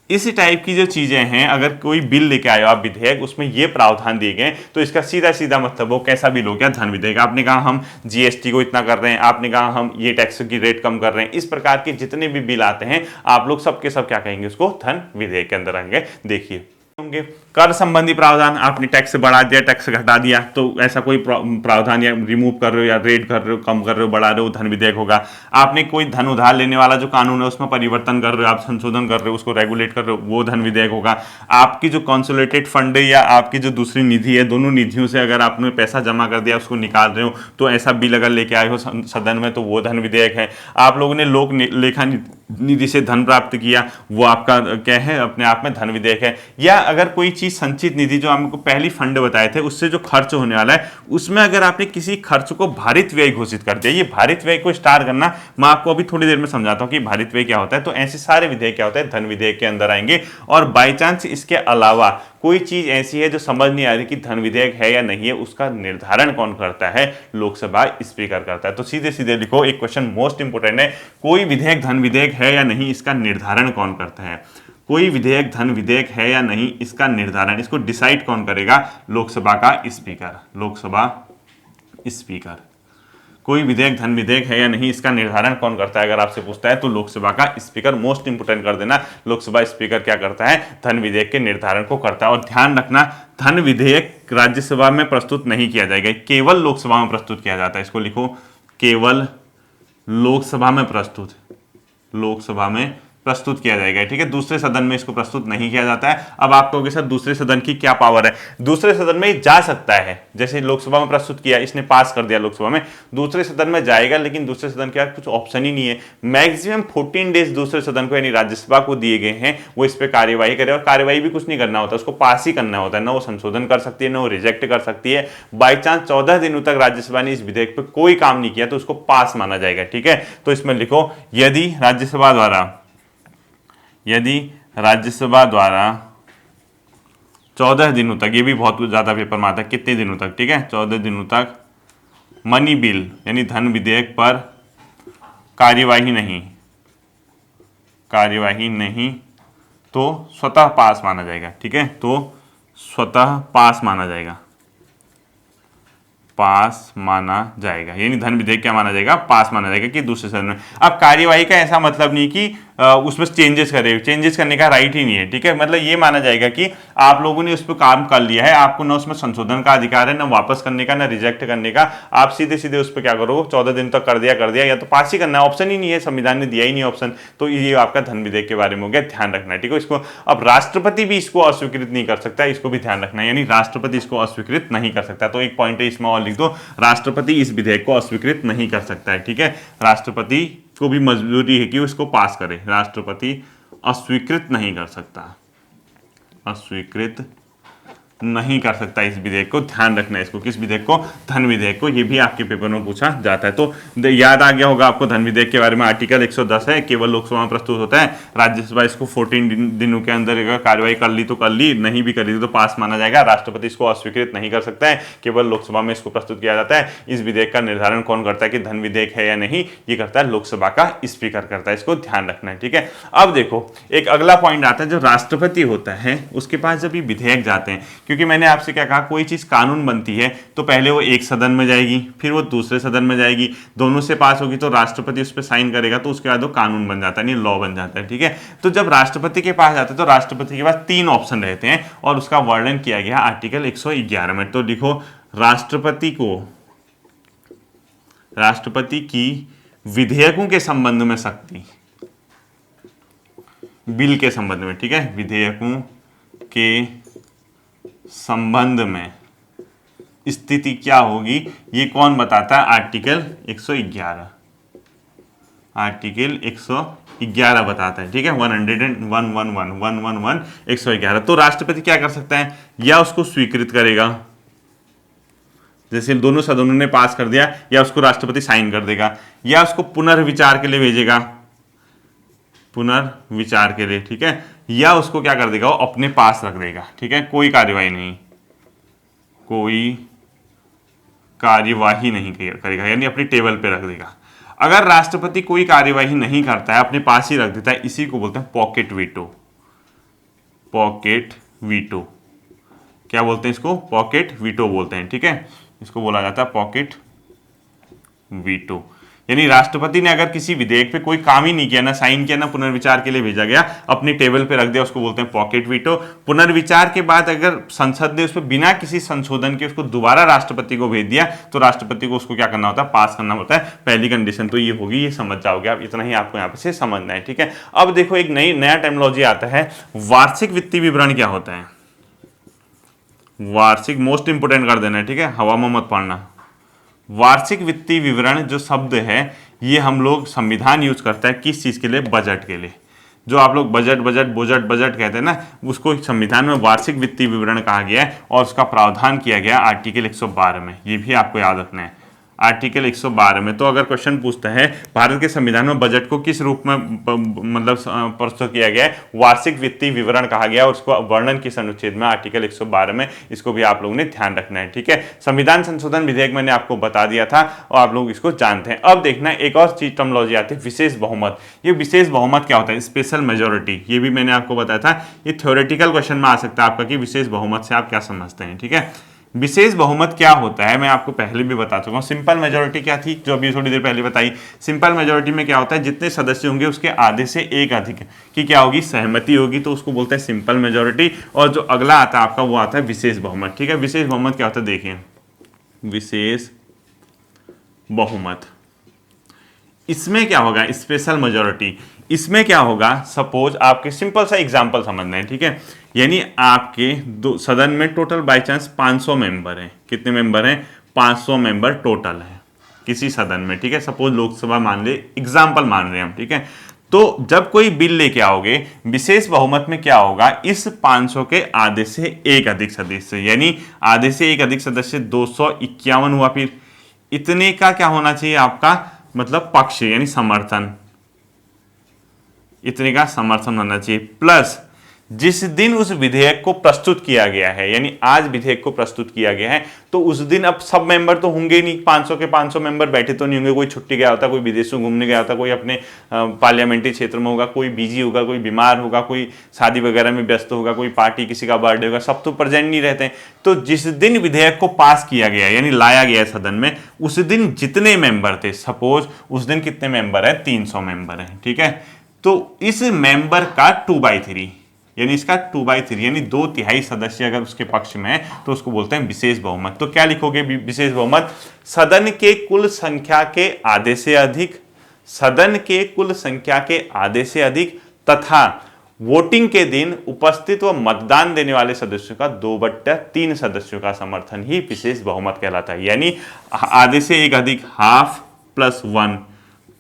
इस टाइप की जो चीजें हैं, अगर कोई बिल लेके आए हो आप विधेयक, उसमें ये प्रावधान दिए गए, तो इसका सीधा सीधा मतलब वो कैसा बिल हो गया, धन विधेयक। आपने कहा हम जीएसटी को इतना कर रहे हैं, आपने कहा हम ये टैक्स की रेट कम कर रहे हैं, इस प्रकार के जितने भी बिल आते हैं आप लोग सबके सब क्या कहेंगे, उसको धन विधेयक के अंदर आएंगे। देखिए होंगे। कर संबंधी प्रावधान, आपने टैक्स बढ़ा दिया, टैक्स घटा दिया, तो ऐसा कोई प्रावधान या रिमूव कर रहे हो या रेट कर रहे हो, कम कर रहे हो, बढ़ा रहे हो, धन विधेयक होगा। आपने कोई धन उधार लेने वाला जो कानून है उसमें परिवर्तन कर रहे हो, आप संशोधन कर रहे हो, उसको रेगुलेट कर रहे हो, वो धन विधेयक होगा। आपकी जो कंसोलिडेटेड फंड है या आपकी जो दूसरी निधि है, दोनों निधियों से अगर आपने पैसा जमा कर दिया, उसको निकाल रहे हो, तो ऐसा बिल अगर लेके आए हो सदन में, तो वो धन विधेयक है। आप लोगों ने लोक लेखा निधि से धन प्राप्त किया, वो आपका क्या है, अपने आप में धन विधेयक है। या अगर कोई चीज संचित निधि, जो आपको पहली फंड बताए थे, उससे जो खर्च होने वाला है, उसमें अगर आपने किसी खर्च को भारित व्यय घोषित कर दिया, ये भारित व्यय को स्टार करना, मैं आपको अभी थोड़ी देर में समझाता हूं कि भारित व्यय क्या होता है। तो ऐसे सारे विधेयक क्या होता है, धन विधेयक के अंदर आएंगे। और बाई चांस इसके अलावा कोई चीज ऐसी है जो समझ नहीं आ रही कि धन विधेयक है या नहीं है, उसका निर्धारण कौन करता है, लोकसभा स्पीकर करता है। तो सीधे सीधे लिखो, एक क्वेश्चन मोस्ट इंपोर्टेंट है, कोई विधेयक धन विधेयक है या नहीं, इसका निर्धारण कौन करता है। कोई विधेयक धन विधेयक है या नहीं, इसका निर्धारण, इसको डिसाइड कौन करेगा, लोकसभा का स्पीकर, लोकसभा स्पीकर। कोई विधेयक धन विधेयक है या नहीं, इसका निर्धारण कौन करता है, अगर आपसे पूछता है तो लोकसभा का स्पीकर। मोस्ट इंपोर्टेंट कर देना, लोकसभा स्पीकर क्या करता है, धन विधेयक के निर्धारण को करता है। और ध्यान रखना, धन विधेयक राज्यसभा में प्रस्तुत नहीं किया जाएगा, केवल लोकसभा में प्रस्तुत किया जाता है। इसको लिखो, केवल लोकसभा में प्रस्तुत, लोकसभा में प्रस्तुत किया जाएगा, ठीक है। दूसरे सदन में इसको प्रस्तुत नहीं किया जाता है। अब आप कहोगे सर दूसरे सदन की क्या पावर है, दूसरे सदन में जा सकता है, जैसे लोकसभा में प्रस्तुत किया, इसने पास कर दिया लोकसभा में, दूसरे सदन में जाएगा, लेकिन दूसरे सदन के पास कुछ ऑप्शन ही नहीं है। मैक्सिमम 14 डेज दूसरे सदन को यानी राज्यसभा को दिए गए हैं, वो इस पर कार्यवाही करे, और कार्यवाही भी कुछ नहीं करना होता, उसको पास ही करना होता है, ना वो संशोधन कर सकती है, ना वो रिजेक्ट कर सकती है। बाई चांस 14 दिनों तक राज्यसभा ने इस विधेयक पर कोई काम नहीं किया तो उसको पास माना जाएगा, ठीक है। तो इसमें लिखो, यदि राज्यसभा द्वारा 14 दिनों तक, ये भी बहुत ज्यादा पेपर में आता है, कितने दिनों तक, ठीक है, 14 दिनों तक मनी बिल यानी धन विधेयक पर कार्यवाही नहीं तो स्वतः पास माना जाएगा, ठीक है। तो स्वतः पास माना जाएगा, पास माना जाएगा, यानी धन विधेयक क्या माना जाएगा, पास माना जाएगा कि दूसरे सदन में। अब कार्यवाही का ऐसा मतलब नहीं कि उसमें चेंजेस करे, चेंजेस करने का राइट ही नहीं है, ठीक है। मतलब ये माना जाएगा कि आप लोगों ने उस पर काम कर लिया है, आपको ना उसमें संशोधन का अधिकार है, ना वापस करने का, ना रिजेक्ट करने का। आप सीधे सीधे उस पर क्या करोगे, 14 दिन तक कर दिया, या तो पास ही करना है, ऑप्शन ही नहीं है, संविधान ने दिया ही नहीं ऑप्शन। तो ये आपका धन विधेयक के बारे में हो गया, ध्यान रखना है, ठीक है। इसको अब राष्ट्रपति भी इसको अस्वीकृत नहीं कर सकता, इसको भी ध्यान रखना है, यानी राष्ट्रपति इसको अस्वीकृत नहीं कर सकता। तो एक पॉइंट है इसमें और लिख दो, राष्ट्रपति इस विधेयक को अस्वीकृत नहीं कर सकता है, ठीक है। राष्ट्रपति को भी मजबूरी है कि वो इसको पास करे, राष्ट्रपति अस्वीकृत नहीं कर सकता, अस्वीकृत नहीं कर सकता इस विधेयक को। ध्यान रखना है इसको, किस विधेयक को, धन विधेयक को। ये भी आपके पेपर में पूछा जाता है। तो याद आ गया होगा आपको धन विधेयक के बारे में, आर्टिकल 110 है, केवल लोकसभा में प्रस्तुत होता है, राज्यसभा इसको 14 दिनों के अंदर अगर कार्रवाई कर ली तो कर ली, नहीं भी करी तो पास माना जाएगा। राष्ट्रपति इसको अस्वीकृत नहीं कर सकता है, केवल लोकसभा में इसको प्रस्तुत किया जाता है। इस विधेयक का निर्धारण कौन करता है कि धन विधेयक है या नहीं, ये करता है लोकसभा का स्पीकर करता है, इसको ध्यान रखना है, ठीक है। अब देखो एक अगला पॉइंट आता है, जो राष्ट्रपति होता है उसके पास जब ये विधेयक जाते हैं, क्योंकि मैंने आपसे क्या कहा, कोई चीज कानून बनती है तो पहले वो एक सदन में जाएगी, फिर वो दूसरे सदन में जाएगी, दोनों से पास होगी तो राष्ट्रपति उस पर साइन करेगा, तो उसके बाद वो कानून बन जाता है, नहीं लॉ बन जाता है, ठीक है। तो जब राष्ट्रपति के पास जाते हैं तो राष्ट्रपति के पास 3 ऑप्शन रहते हैं, और उसका वर्णन किया गया आर्टिकल 111 में। तो लिखो, राष्ट्रपति की विधेयकों के संबंध में शक्ति, बिल के संबंध में, ठीक है, विधेयकों के संबंध में स्थिति क्या होगी, ये कौन बताता है, आर्टिकल 111, आर्टिकल 111 बताता है, ठीक है। 111 तो राष्ट्रपति क्या कर सकता है, या उसको स्वीकृत करेगा, जैसे दोनों सदनों ने पास कर दिया, या उसको राष्ट्रपति साइन कर देगा, या उसको पुनर्विचार के लिए भेजेगा, पुनर्विचार के लिए, ठीक है, या उसको क्या कर देगा, वो अपने पास रख देगा, ठीक है। कोई कार्यवाही नहीं करेगा, यानी अपनी टेबल पे रख देगा। अगर राष्ट्रपति कोई कार्यवाही नहीं करता है, अपने पास ही रख देता है, इसी को बोलते हैं पॉकेट वीटो, पॉकेट वीटो। क्या बोलते हैं इसको, पॉकेट वीटो बोलते हैं, ठीक है। इसको बोला जाता है पॉकेट वीटो, यानी राष्ट्रपति ने अगर किसी विधेयक पे कोई काम ही नहीं किया, ना साइन किया, ना पुनर्विचार के लिए भेजा गया, अपनी टेबल पे रख दिया, उसको बोलते हैं पॉकेट वीटो। पुनर्विचार के बाद अगर संसद ने उस पर बिना किसी संशोधन के उसको दोबारा राष्ट्रपति को भेज दिया तो राष्ट्रपति को उसको क्या करना होता है, पास करना होता है। पहली कंडीशन तो ये होगी, ये समझ जाओगे आप, इतना ही आपको यहाँ पे से समझना है, ठीक है। अब देखो एक नया टर्मिनोलॉजी आता है, वार्षिक वित्तीय विवरण क्या होता है। वार्षिक मोस्ट इंपोर्टेंट कर देना है, ठीक है, हवा में मत पढ़ना। वार्षिक वित्तीय विवरण जो शब्द है ये हम लोग संविधान यूज करता है किस चीज के लिए, बजट के लिए। जो आप लोग बजट बजट बोजट बजट कहते हैं ना, उसको संविधान में वार्षिक वित्तीय विवरण कहा गया है और उसका प्रावधान किया गया आर्टिकल 112 में। ये भी आपको याद रखना है, आर्टिकल 112 में। तो अगर क्वेश्चन पूछता है भारत के संविधान में बजट को किस रूप में मतलब प्रस्तुत किया गया है, वार्षिक वित्तीय विवरण कहा गया और उसको वर्णन किस अनुच्छेद में, आर्टिकल 112 में। इसको भी आप लोगों ने ध्यान रखना है, ठीक है। संविधान संशोधन विधेयक मैंने आपको बता दिया था और आप लोग इसको जानते हैं। अब देखना एक और चीज टर्मिनोलॉजी आती है, विशेष बहुमत। ये विशेष बहुमत क्या होता है, स्पेशल मेजोरिटी। ये भी मैंने आपको बताया था, ये थ्योरेटिकल क्वेश्चन में आ सकता है आपका कि विशेष बहुमत से आप क्या समझते हैं, ठीक है। विशेष बहुमत क्या होता है मैं आपको पहले भी बता चुका हूँ। सिंपल मेजोरिटी क्या थी, जो अभी थोड़ी देर पहले बताई। सिंपल मेजोरिटी में क्या होता है, जितने सदस्य होंगे उसके आधे से एक अधिक की क्या होगी, सहमति होगी, तो उसको बोलते हैं सिंपल मेजोरिटी। और जो अगला आता है आपका वो आता है विशेष बहुमत, ठीक है। विशेष बहुमत क्या होता है, देखिए विशेष बहुमत, इसमें क्या होगा, स्पेशल मेजोरिटी। इसमें क्या होगा, सपोज आपके सिंपल सा एग्जांपल समझना है, ठीक है। यानी आपके दो सदन में टोटल बाय चांस 500 मेंबर हैं। कितने मेंबर हैं, 500 मेंबर टोटल है किसी सदन में, ठीक है। सपोज लोकसभा मान ले, एग्जांपल मान रहे हैं हम, ठीक है। तो जब कोई बिल लेके आओगे विशेष बहुमत में क्या होगा, इस 500 के आधे से एक अधिक सदस्य, यानी आधे से एक अधिक सदस्य 251 हुआ, फिर इतने का क्या होना चाहिए आपका, मतलब पक्ष यानी समर्थन, इतने का समर्थन होना चाहिए। प्लस जिस दिन उस विधेयक को प्रस्तुत किया गया है, यानी आज विधेयक को प्रस्तुत किया गया है, तो उस दिन अब सब मेंबर तो होंगे ही नहीं, 500 के 500 मेंबर बैठे तो नहीं होंगे। कोई छुट्टी गया होता, कोई विदेश में घूमने गया होता, कोई अपने पार्लियामेंट्री क्षेत्र में होगा, कोई बिजी होगा, कोई बीमार होगा, कोई शादी वगैरह में व्यस्त होगा, कोई पार्टी किसी का बर्थडे होगा, सब तो प्रेजेंट नहीं रहते हैं। तो जिस दिन विधेयक को पास किया गया यानी लाया गया सदन में, उस दिन जितने मेंबर थे, सपोज उस दिन कितने मेंबर है, 300 मेंबर है, ठीक है। तो इस मेंबर का 2/3 यानी इसका 2/3 यानी 2/3 सदस्य अगर उसके पक्ष में है तो उसको बोलते हैं विशेष बहुमत। तो क्या लिखोगे विशेष बहुमत, सदन के कुल संख्या के आधे से अधिक, सदन के कुल संख्या के आधे से अधिक तथा वोटिंग के दिन उपस्थित व मतदान देने वाले सदस्यों का 2/3 सदस्यों का समर्थन ही विशेष बहुमत कहलाता है। यानी आधे से एक अधिक, हाफ प्लस 1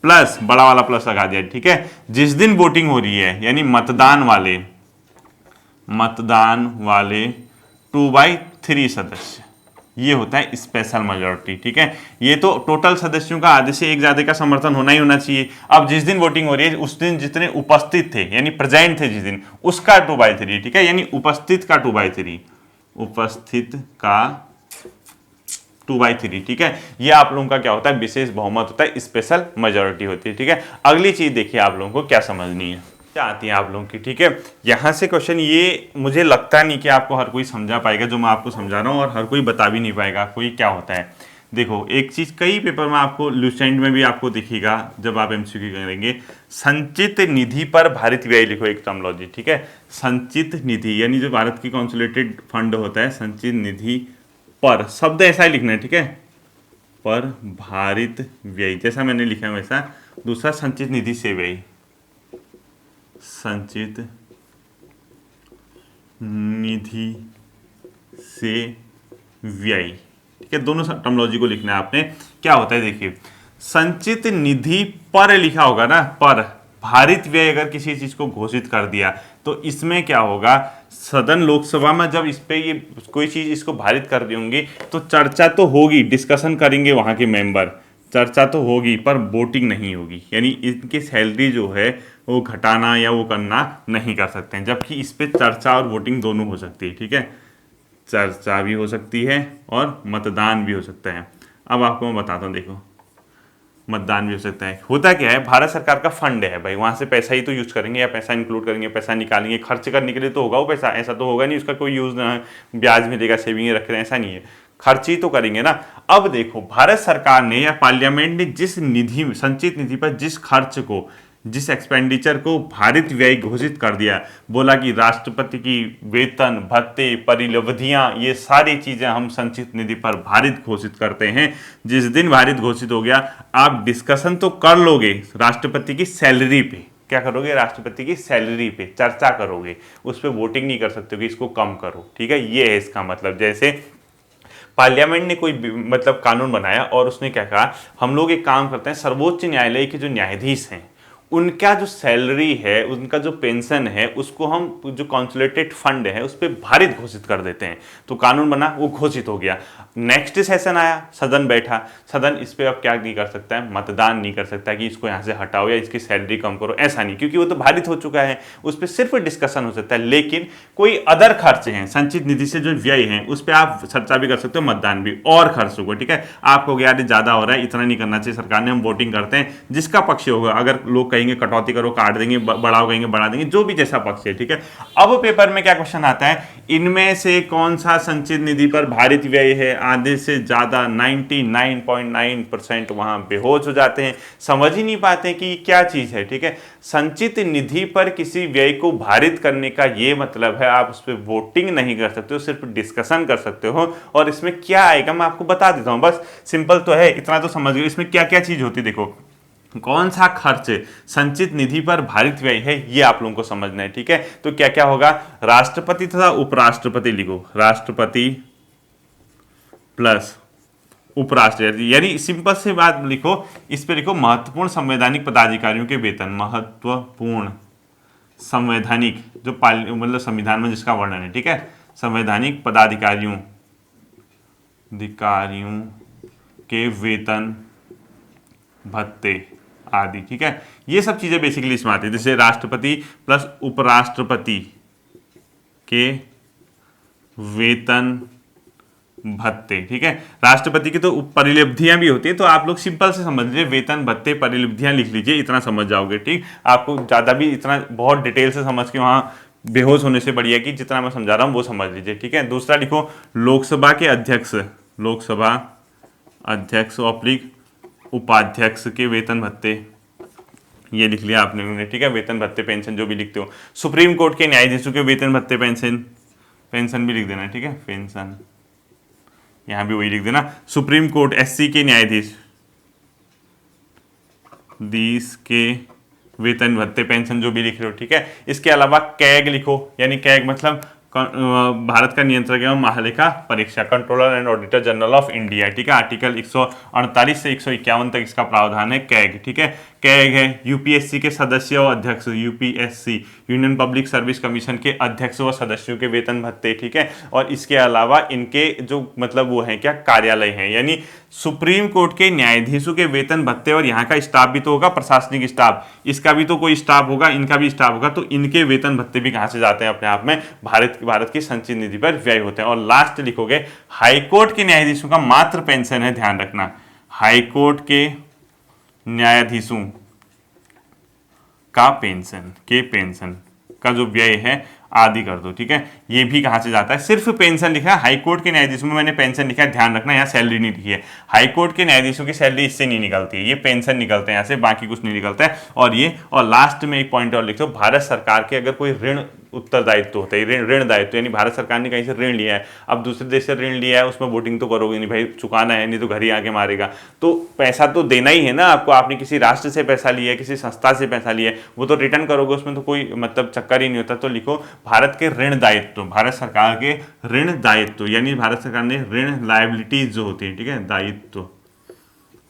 प्लस बड़ा वाला प्लस लगा दिया, ठीक है। जिस दिन वोटिंग हो रही है यानी मतदान वाले 2/3 सदस्य, ये होता है स्पेशल मेजोरिटी, ठीक है। ये तो टोटल सदस्यों का आधे से एक ज्यादा का समर्थन होना ही होना चाहिए। अब जिस दिन वोटिंग हो रही है उस दिन जितने उपस्थित थे यानी प्रेजेंट थे जिस दिन, उसका 2/3, ठीक है। यानी उपस्थित का 2/3, उपस्थित का 2/3, ठीक है। ये आप लोगों का क्या होता है, विशेष बहुमत होता है, स्पेशल मेजोरिटी होती है, ठीक है। अगली चीज देखिए आप लोगों को क्या समझनी है, क्या आती है आप लोगों की, ठीक है। यहां से क्वेश्चन, ये मुझे लगता नहीं कि आपको हर कोई समझा पाएगा जो मैं आपको समझा रहा हूं, और हर कोई बता भी नहीं पाएगा कोई क्या होता है। देखो एक चीज कई पेपर में आपको, लुसेंट में भी आपको दिखेगा जब आप एमसीक्यू करेंगे, संचित निधि पर भारित व्यय लिखो, एक टर्मिनोलॉजी, ठीक है। संचित निधि यानी जो भारत की कंसोलिडेटेड फंड होता है, संचित निधि पर, शब्द ऐसा ही लिखना है, ठीक है, पर भारित व्यय, जैसा मैंने लिखा है वैसा। दूसरा संचित निधि से व्यय, संचित निधि से व्यय, ठीक है। दोनों टर्मिनोलॉजी को लिखना है आपने। क्या होता है देखिए, संचित निधि पर लिखा होगा ना, पर भारित व्यय अगर किसी चीज को घोषित कर दिया तो इसमें क्या होगा, सदन लोकसभा में जब इस पे ये कोई चीज इसको भारित कर दी होंगी तो चर्चा तो होगी, डिस्कशन करेंगे वहां के मेंबर, चर्चा तो होगी पर वोटिंग नहीं होगी। यानी इनकी सैलरी जो है वो घटाना या वो करना नहीं कर सकते हैं, जबकि इस पे चर्चा और वोटिंग दोनों हो सकती है, ठीक है। चर्चा भी हो सकती है और मतदान भी हो सकता है। अब आपको मैं बताता हूँ, देखो मतदान भी हो सकता है। होता क्या है, भारत सरकार का फंड है भाई, वहां से पैसा ही तो यूज करेंगे या पैसा इंक्लूड करेंगे, पैसा निकालेंगे, खर्च करने के लिए तो होगा वो पैसा, ऐसा तो होगा नहीं उसका कोई यूज ना, ब्याज मिलेगा, सेविंग रख रहे हैं, ऐसा नहीं है। खर्च ही तो करेंगे ना। अब देखो भारत सरकार ने या पार्लियामेंट ने जिस निधि, संचित निधि पर जिस खर्च को, जिस एक्सपेंडिचर को भारित व्यय घोषित कर दिया, बोला कि राष्ट्रपति की वेतन, भत्ते, परिलब्धियां, ये सारी चीजें हम संचित निधि पर भारित घोषित करते हैं। जिस दिन भारित घोषित हो गया, आप डिस्कशन तो कर लोगे राष्ट्रपति की सैलरी पे, क्या करोगे, राष्ट्रपति की सैलरी पे चर्चा करोगे, उस पर वोटिंग नहीं कर सकते कि इसको कम करो, ठीक है। ये है इसका मतलब। जैसे पार्लियामेंट ने कोई मतलब कानून बनाया और उसने क्या कहा, हम लोग एक काम करते हैं, सर्वोच्च न्यायालय के जो न्यायाधीश हैं उनका जो सैलरी है, उनका जो पेंशन है, उसको हम जो कॉन्सुलेटेड फंड है उस पर भारित घोषित कर देते हैं। तो कानून बना, वो घोषित हो गया। नेक्स्ट सेशन आया, सदन बैठा, सदन इस पर अब क्या नहीं कर सकता है, मतदान नहीं कर सकता कि इसको यहाँ से हटाओ या इसकी सैलरी कम करो, ऐसा नहीं, क्योंकि वो तो भारित हो चुका है, उस पर सिर्फ डिस्कशन हो सकता है। लेकिन कोई अदर खर्च हैं, संचित निधि से जो व्यय है उस पर आप चर्चा भी कर सकते हो, मतदान भी, और खर्च होगा, ठीक है। आपको यार ज़्यादा हो रहा है, इतना नहीं करना चाहिए सरकार ने, हम वोटिंग करते हैं, जिसका पक्ष होगा, अगर लोग कहेंगे कटौती करो, काट देंगे, बढ़ाओ कहेंगे बढ़ा देंगे, जो भी जैसा पक्ष है, ठीक है। अब पेपर में क्या क्वेश्चन आता है, इनमें से कौन सा संचित निधि पर भारित व्यय है, आधे से ज्यादा 99.9% वहां बेहोश हो जाते हैं, समझ ही नहीं पाते कि क्या चीज है, ठीक है। संचित निधि पर किसी व्यय को भारित करने का ये मतलब है आप उस पर वोटिंग नहीं कर सकते हो, सिर्फ डिस्कशन कर सकते हो। और इसमें क्या आएगा मैं आपको बता देता हूं, बस सिंपल तो है, इतना तो समझ गए। इसमें क्या क्या चीज होती है, देखो कौन सा खर्च संचित निधि पर भारित व्यय है ये आप लोगों को समझना है, ठीक है। तो क्या क्या होगा, राष्ट्रपति तथा उपराष्ट्रपति लिखो, राष्ट्रपति प्लस उपराष्ट्रपति, यानी सिंपल से बात लिखो, इस पे लिखो महत्वपूर्ण संवैधानिक पदाधिकारियों के वेतन, महत्वपूर्ण संवैधानिक जो मतलब संविधान में जिसका वर्णन है, ठीक है, संवैधानिक पदाधिकारियों के वेतन, भत्ते आदि, ठीक है। ये सब चीजें बेसिकली इसमें आती है, जैसे राष्ट्रपति प्लस उपराष्ट्रपति के वेतन, भत्ते, ठीक है। राष्ट्रपति की तो परिलब्धियां भी होती है, तो आप लोग सिंपल से समझ लीजिए, वेतन, भत्ते, परिलब्धियां लिख लीजिए, इतना समझ जाओगे, ठीक। आपको ज्यादा भी इतना बहुत डिटेल से समझ के वहां बेहोश होने से बढ़िया कि जितना मैं समझा रहा हूं वो समझ लीजिए, ठीक है। दूसरा लिखो, लोकसभा के अध्यक्ष, लोकसभा अध्यक्ष ऑब्लिक उपाध्यक्ष के वेतन, भत्ते, ये लिख लिया आपने, ठीक है, वेतन, भत्ते, पेंशन जो भी लिखते हो। सुप्रीम कोर्ट के न्यायाधीशों के वेतन, भत्ते, पेंशन, पेंशन भी लिख देना, ठीक है, पेंशन, यहां भी वही लिख देना। सुप्रीम कोर्ट एससी के न्यायाधीश, दीस के वेतन, भत्ते, पेंशन जो भी लिख रहे हो, ठीक है। इसके अलावा कैग लिखो, यानी कैग मतलब भारत का नियंत्रक एवं महालेखा परीक्षा, controller and auditor general of India, ठीक है। आर्टिकल 148 से 151 तक इसका प्रावधान है, कैग, ठीक है। कैग है यूपीएससी के सदस्य और अध्यक्ष, UPSC union public service commission के अध्यक्ष व सदस्यों के वेतन, भत्ते, ठीक है। और इसके अलावा इनके जो मतलब वो है क्या, कार्यालय हैं, यानी सुप्रीम कोर्ट के न्यायाधीशों के वेतन, भत्ते, और यहाँ का स्टाफ भी तो होगा, प्रशासनिक स्टाफ, इसका भी तो कोई स्टाफ होगा, इनका भी स्टाफ होगा, तो इनके वेतन, भत्ते भी कहाँ से जाते हैं, अपने आप में भारत की संचित निधि पर व्यय होते हैं। और लास्ट लिखोगे, हाईकोर्ट के न्यायाधीशों का मात्र पेंशन है, ध्यान रखना, हाईकोर्ट के न्यायाधीशों का पेंशन का जो व्यय है आदि कर दो, ठीक है। ये भी कहां से जाता है, सिर्फ पेंशन लिखा है, हाईकोर्ट के न्यायाधीशों में मैंने पेंशन लिखा है, ध्यान रखना, यहाँ सैलरी नहीं लिखी है। हाईकोर्ट के न्यायाधीशों की सैलरी इससे नहीं निकलती है, ये पेंशन निकलते हैं यहाँ से, बाकी कुछ नहीं निकलता है। और लास्ट में एक पॉइंट और लिख दो, भारत सरकार के अगर कोई ऋण उत्तरदायित्व होता है, ऋण दायित्व, यानी भारत सरकार ने कहीं से ऋण लिया है, अब दूसरे देश से ऋण लिया है, उसमें वोटिंग तो करोगे नहीं भाई, चुकाना है, नहीं तो घर ही आके मारेगा, तो पैसा तो देना ही है ना आपको। आपने किसी राष्ट्र से पैसा लिया है, किसी संस्था से पैसा लिया है, वो तो रिटर्न करोगे, उसमें तो कोई मतलब चक्कर ही नहीं होता। तो लिखो, भारत के ऋण दायित्व, भारत सरकार के ऋण दायित्व, यानी भारत सरकार ने ऋण लायबिलिटीज जो होती है, ठीक है, दायित्व,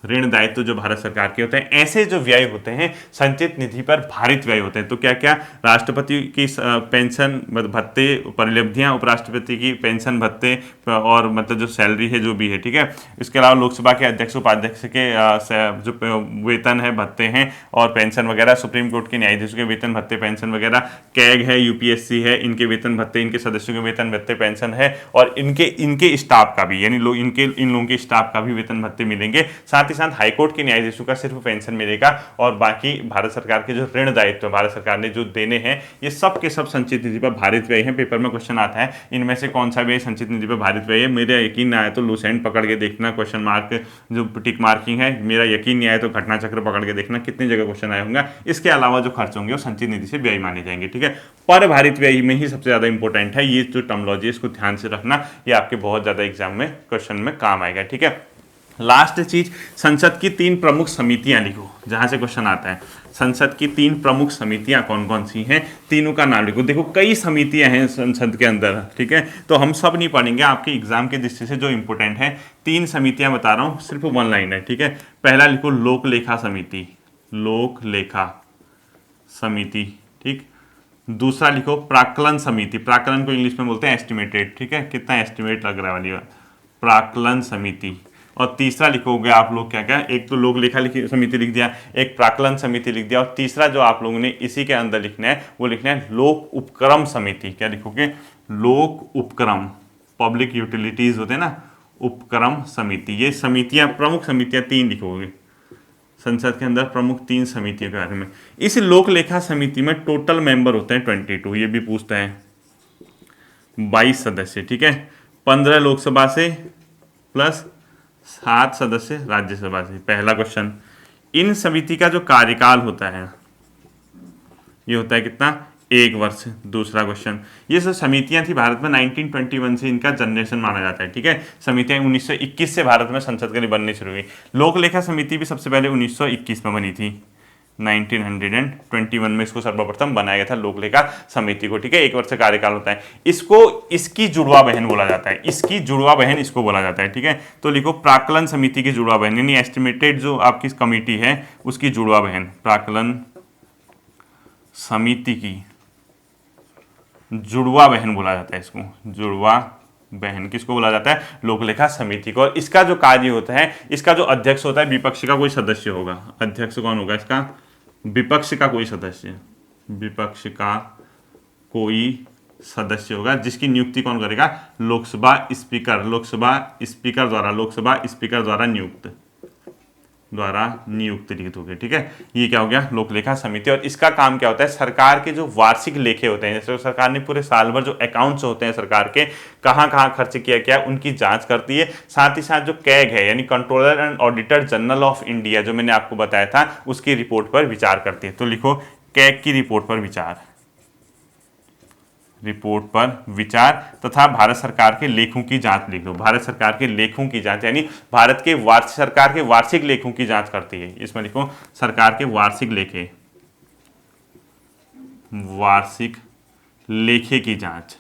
ऋण दायित्व जो भारत सरकार के होते हैं, ऐसे जो व्यय होते हैं संचित निधि पर भारित व्यय होते हैं। तो क्या क्या, राष्ट्रपति की पेंशन, भत्ते, परिलब्धियां, उपराष्ट्रपति की पेंशन, भत्ते, और मतलब जो सैलरी है जो भी है, ठीक है। इसके अलावा लोकसभा के अध्यक्ष, उपाध्यक्ष के जो वेतन है, भत्ते हैं और पेंशन वगैरह, सुप्रीम कोर्ट के न्यायाधीशों के वेतन, भत्ते, पेंशन वगैरह, कैग है, यूपीएससी है, इनके वेतन, भत्ते, इनके सदस्यों के वेतन, भत्ते, पेंशन है, और इनके स्टाफ का भी, यानी इन लोगों के स्टाफ का भी वेतन, भत्ते मिलेंगे। साथ ही साथ हाईकोर्ट के न्यायाधीशों का सिर्फ पेंशन मिलेगा और बाकी भारत सरकार के जो ऋण दायित्व भारत सरकार ने जो देने हैं ये सब के सब संचित निधि पर भारित व्यय है। पेपर में क्वेश्चन आता है इनमें से कौन सा व्यय संचित निधि पर भारित व्यय है। मेरा यकीन ना आए तो लूसेंट पकड़ के देखना, क्वेश्चन मार्क जो टिक मार्किंग है, मेरा यकीन नहीं आए तो घटना चक्र पकड़ के देखना कितनी जगह क्वेश्चन आया होंगे। इसके अलावा जो खर्च होंगे वो संचित निधि से व्यय माने जाएंगे। ठीक है, पर भारित व्यय में ही सबसे ज्यादा इंपॉर्टेंट है ये जो टर्मोलॉजी, इसको ध्यान से रखना, ये आपके बहुत ज्यादा एग्जाम में क्वेश्चन में काम आएगा। ठीक है, लास्ट चीज, संसद की 3 प्रमुख समितियां लिखो, जहां से क्वेश्चन आता है संसद की 3 प्रमुख समितियां कौन कौन सी हैं, तीनों का नाम लिखो। देखो कई समितियां हैं संसद के अंदर, ठीक है, तो हम सब नहीं पढ़ेंगे, आपके एग्जाम की दृष्टि से जो इंपॉर्टेंट है 3 समितियां बता रहा हूं, सिर्फ 1 लाइन है। ठीक है, पहला लिखो लोक लेखा समिति, लोक लेखा समिति। ठीक, दूसरा लिखो प्राक्कलन समिति, प्राक्कलन को इंग्लिश में बोलते हैं एस्टिमेटेड। ठीक है, कितना एस्टिमेट लग रहा है वाली बात, प्राक्कलन समिति। और तीसरा लिखोगे आप लोग क्या क्या, एक तो लोक लेखा समिति लिख दिया, एक प्राक्कलन समिति लिख दिया, और तीसरा जो आप लोगों ने इसी के अंदर लिखना है वो लिखना है लोक उपक्रम समिति। क्या लिखोगे, लोक उपक्रम, पब्लिक यूटिलिटीज होते हैं ना, उपक्रम समिति। ये समितियां, प्रमुख समितियां 3 लिखोगे संसद के अंदर, प्रमुख 3 समितियों के बारे में। इस लोक लेखा समिति में टोटल मेंबर होते हैं 22, ये भी पूछता है 22 सदस्य। ठीक है, 15 लोकसभा से प्लस 7 सदस्य राज्यसभा से। पहला क्वेश्चन, इन समिति का जो कार्यकाल होता है ये होता है कितना, 1 वर्ष। दूसरा क्वेश्चन, ये सब समितियां थी भारत में 1921 से इनका जनरेशन माना जाता है। ठीक है, समितियां 1921 से भारत में संसद के लिए बननी शुरू हुई। लोक लेखा समिति भी सबसे पहले 1921 में बनी थी, 1921 में इसको सर्वप्रथम बनाया गया था लोक लेखा समिति को। ठीक है, 1 वर्ष का कार्यकाल होता है। इसको इसकी जुड़वा बहन बोला जाता है, इसकी जुड़वा बहन इसको बोला जाता है। ठीक है, तो लिखो प्राक्कलन समिति की जुड़वा बहन, यानी एस्टिमेटेड जो आपकी कमिटी है उसकी जुड़वा बहन, प्राक्कलन समिति की जुड़वा बहन बोला जाता है इसको, जुड़वा बहन किसको बोला जाता है, लोक लेखा समिति को। और इसका जो कार्य होता है, इसका जो अध्यक्ष होता है विपक्ष का कोई सदस्य होगा। अध्यक्ष कौन होगा इसका, विपक्ष का कोई सदस्य, विपक्ष का कोई सदस्य होगा, जिसकी नियुक्ति कौन करेगा, लोकसभा स्पीकर, लोकसभा स्पीकर द्वारा, लोकसभा स्पीकर द्वारा नियुक्त लिखित हो गए। ठीक है, ये क्या हो गया, लोक लेखा समिति। और इसका काम क्या होता है, सरकार के जो वार्षिक लेखे होते हैं, जैसे सरकार ने पूरे साल भर जो अकाउंट्स होते हैं सरकार के, कहाँ कहाँ खर्च किया क्या, उनकी जांच करती है। साथ ही साथ जो कैग है यानी controller and auditor general of India, जो मैंने आपको बताया था, उसकी रिपोर्ट पर विचार करती है। तो लिखो कैग की रिपोर्ट पर विचार, रिपोर्ट पर विचार तथा भारत सरकार के लेखों की जांच लिख दो। भारत सरकार के लेखों की जांच यानी भारत के सरकार के वार्षिक लेखों की जांच करती है। इसमें लिखो सरकार के वार्षिक लेखे, वार्षिक लेखे की जांच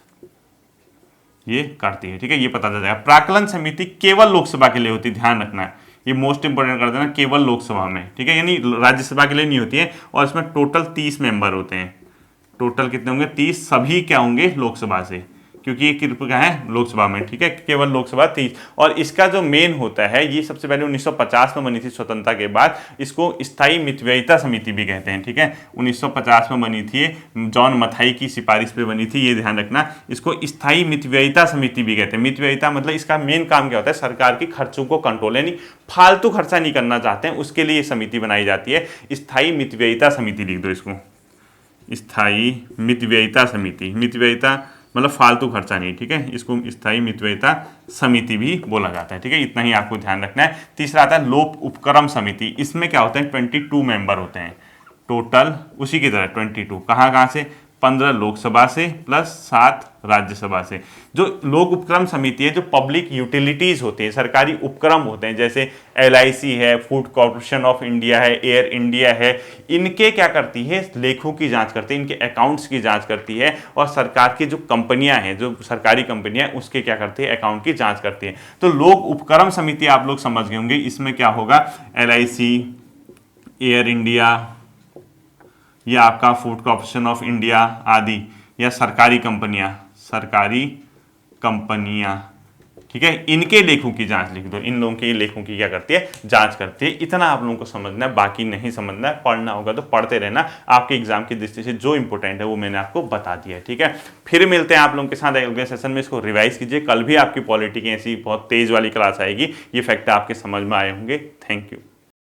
ये करती है। ठीक है, ये पता चल जाएगा। प्राक्कलन समिति केवल लोकसभा के लिए होती है, ध्यान रखना है, ये मोस्ट इंपोर्टेंट कर देना, केवल लोकसभा में। ठीक है, यानी राज्यसभा के लिए नहीं होती है। और इसमें टोटल 30 मेंबर होते हैं। टोटल कितने होंगे, 30, सभी क्या होंगे लोकसभा से, क्योंकि ये क्या है लोकसभा में। ठीक है, केवल लोकसभा 30। और इसका जो मेन होता है, ये सबसे पहले 1950 में बनी थी स्वतंत्रता के बाद, इसको स्थायी मितव्ययिता समिति भी कहते हैं। ठीक है, 1950 में बनी थी, जॉन मथाई की सिफारिश पे बनी थी, ये ध्यान रखना। इसको स्थायी मितव्ययिता समिति भी कहते हैं। मितव्ययिता मतलब इसका मेन काम क्या होता है, सरकार के खर्चों को कंट्रोल, यानी फालतू खर्चा नहीं करना चाहते हैं, उसके लिए ये समिति बनाई जाती है। स्थायी मितव्ययिता समिति लिख दो इसको, स्थायी मितव्ययिता समिति। मितव्ययिता मतलब फालतू खर्चा नहीं। ठीक है, इसको स्थायी मितव्ययिता समिति भी बोला जाता है। ठीक है, इतना ही आपको ध्यान रखना है। तीसरा आता है लोक उपक्रम समिति। इसमें क्या होता है, 22 मेंबर होते हैं टोटल, उसी की तरह 22, कहाँ से, 15 लोकसभा से प्लस 7 राज्यसभा से। जो लोक उपक्रम समिति है, जो पब्लिक यूटिलिटीज होती है, सरकारी उपक्रम होते हैं, जैसे LIC है, फूड कॉर्पोरेशन ऑफ इंडिया है, एयर इंडिया है, इनके क्या करती है, लेखों की जांच करती है, इनके अकाउंट्स की जांच करती है। और सरकार की जो कंपनियां हैं, जो सरकारी कंपनियां, उसके क्या करती है, अकाउंट की जांच करती है। तो लोक उपक्रम समिति आप लोग समझ गए होंगे। इसमें क्या होगा, LIC, एयर इंडिया, या आपका फूड कॉर्पोरेशन ऑफ इंडिया आदि, या सरकारी कंपनियां, ठीक है, इनके लेखों की जांच लिख दो, इन लोगों के लेखों की क्या करती है, जांच करती है। इतना आप लोगों को समझना है, बाकी नहीं समझना है। पढ़ना होगा तो पढ़ते रहना, आपके एग्जाम की दृष्टि से जो इंपॉर्टेंट है वो मैंने आपको बता दिया है। ठीक है, फिर मिलते हैं आप लोगों के साथ अगले सेशन में। इसको रिवाइज कीजिए, कल भी आपकी पॉलिटी की ऐसी बहुत तेज वाली क्लास आएगी, ये फैक्ट आपके समझ में आए होंगे। Thank you.